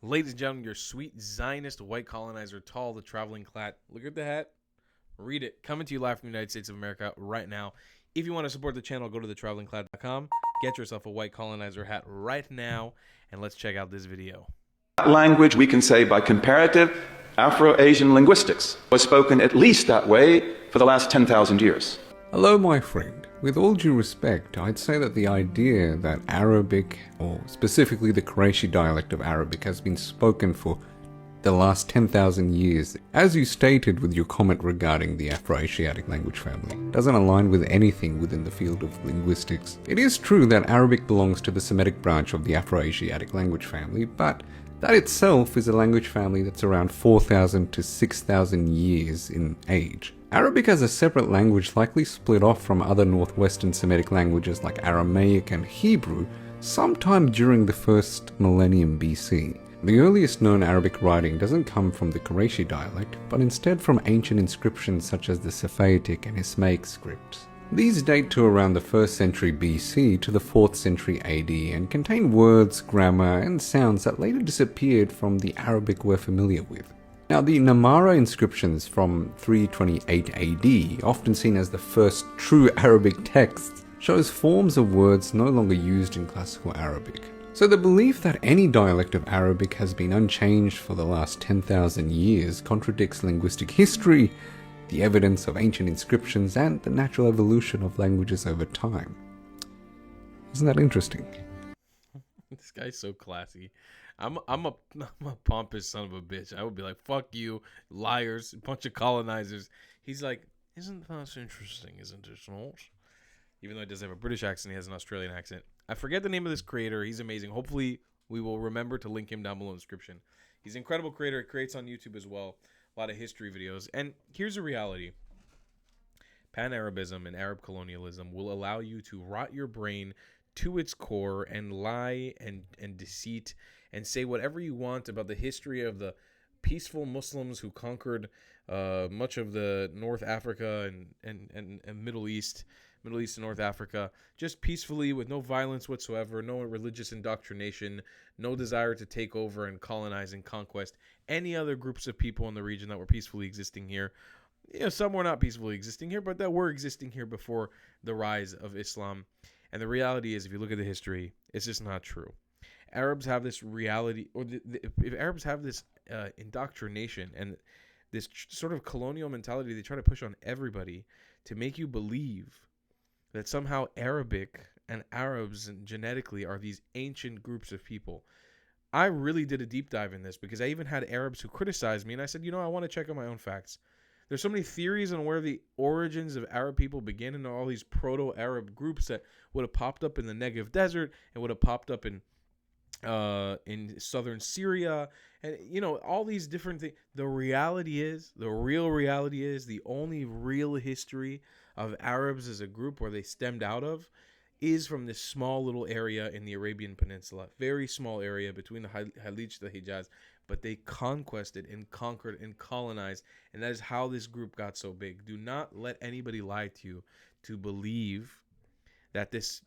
Ladies and gentlemen, your sweet Zionist white colonizer, Tall, the traveling clad. Look at the hat. Read it. Coming to you live from the United States of America right now. If you want to support the channel, go to thetravelingclad.com. Get yourself a white colonizer hat right now, and let's check out this video. Language, we can say by comparative Afro-Asian linguistics, was spoken at least that way for the last 10,000 years. Hello, my friend. With all due respect, I'd say that the idea that Arabic, or specifically the Qurayshi dialect of Arabic, has been spoken for the last 10,000 years, as you stated with your comment regarding the Afro-Asiatic language family, doesn't align with anything within the field of linguistics. It is true that Arabic belongs to the Semitic branch of the Afro-Asiatic language family, but that itself is a language family that's around 4,000 to 6,000 years in age. Arabic as a separate language likely split off from other northwestern Semitic languages like Aramaic and Hebrew sometime during the first millennium BC. The earliest known Arabic writing doesn't come from the Qurayshi dialect, but instead from ancient inscriptions such as the Safavidic and Ismaic scripts. These date to around the 1st century BC to the 4th century AD and contain words, grammar, and sounds that later disappeared from the Arabic we're familiar with. Now, the Namara inscriptions from 328 AD, often seen as the first true Arabic texts, shows forms of words no longer used in classical Arabic. So the belief that any dialect of Arabic has been unchanged for the last 10,000 years contradicts linguistic history, the evidence of ancient inscriptions, and the natural evolution of languages over time. Isn't that interesting? This guy's so classy. I'm a pompous son of a bitch. I would be like, fuck you, liars, a bunch of colonizers. He's like, isn't that interesting, isn't it? Even though he doesn't have a British accent, he has an Australian accent. I forget the name of this creator. He's amazing. Hopefully, we will remember to link him down below in the description. He's an incredible creator. He creates on YouTube as well. A lot of history videos. And here's a reality. Pan-Arabism and Arab colonialism will allow you to rot your brain to its core and lie and deceit and say whatever you want about the history of the peaceful Muslims who conquered much of the North Africa and Middle East and North Africa, just peacefully with no violence whatsoever, no religious indoctrination, no desire to take over and colonize and conquest any other groups of people in the region that were peacefully existing here. You know, some were not peacefully existing here, but that were existing here before the rise of Islam. And the reality is, if you look at the history, it's just not true. Arabs have this reality, or if Arabs have this indoctrination and this sort of colonial mentality they try to push on everybody to make you believe that somehow Arabic and Arabs genetically are these ancient groups of people. I really did a deep dive in this because I even had Arabs who criticized me, and I said, I want to check on my own facts. There's so many theories on where the origins of Arab people begin, and all these proto-Arab groups that would have popped up in the Negev desert and would have popped up in southern Syria, and all these different things. The real reality is, the only real history of Arabs as a group where they stemmed out of is from this small little area in the Arabian Peninsula, very small area between the Halij to the Hijaz, but they conquested and conquered and colonized, and that is how this group got so big. Do not let anybody lie to you to believe that this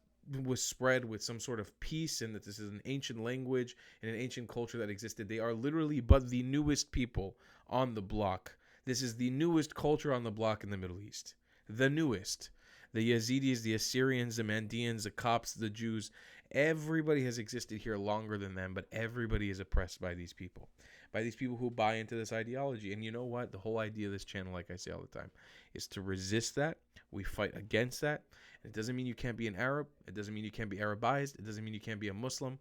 was spread with some sort of peace and that this is an ancient language and an ancient culture that existed. They are literally but the newest people on the block. This is the newest culture on the block in the Middle East. The newest. The Yazidis, the Assyrians, the Mandeans, the Copts, the Jews. Everybody has existed here longer than them, but everybody is oppressed by these people who buy into this ideology. And you know what? The whole idea of this channel, like I say all the time, is to resist that. We fight against that. It doesn't mean you can't be an Arab. It doesn't mean you can't be Arabized. It doesn't mean you can't be a Muslim.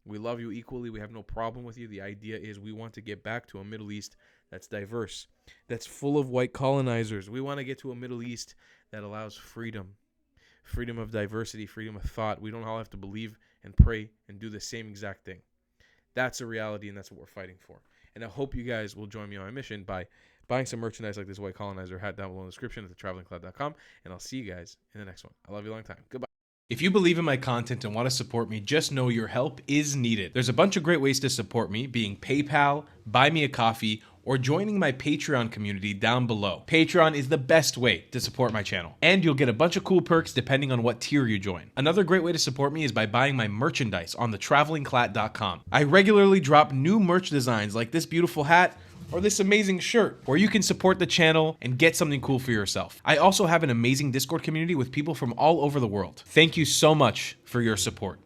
We love you equally. We have no problem with you. The idea is we want to get back to a Middle East that's diverse, that's full of white colonizers. We want to get to a Middle East that allows freedom of diversity, freedom of thought. We don't all have to believe and pray and do the same exact thing. That's a reality, and that's what we're fighting for. And I hope you guys will join me on my mission by buying some merchandise like this white colonizer hat down below in the description at thetravelingclad.com, and I'll see you guys in the next one. I love you a long time. Goodbye. If you believe in my content and want to support me, just know your help is needed. There's a bunch of great ways to support me, being PayPal, Buy Me a Coffee, or joining my Patreon community down below. Patreon is the best way to support my channel, and you'll get a bunch of cool perks depending on what tier you join. Another great way to support me is by buying my merchandise on thetravelingclat.com. I regularly drop new merch designs like this beautiful hat or this amazing shirt, where you can support the channel and get something cool for yourself. I also have an amazing Discord community with people from all over the world. Thank you so much for your support.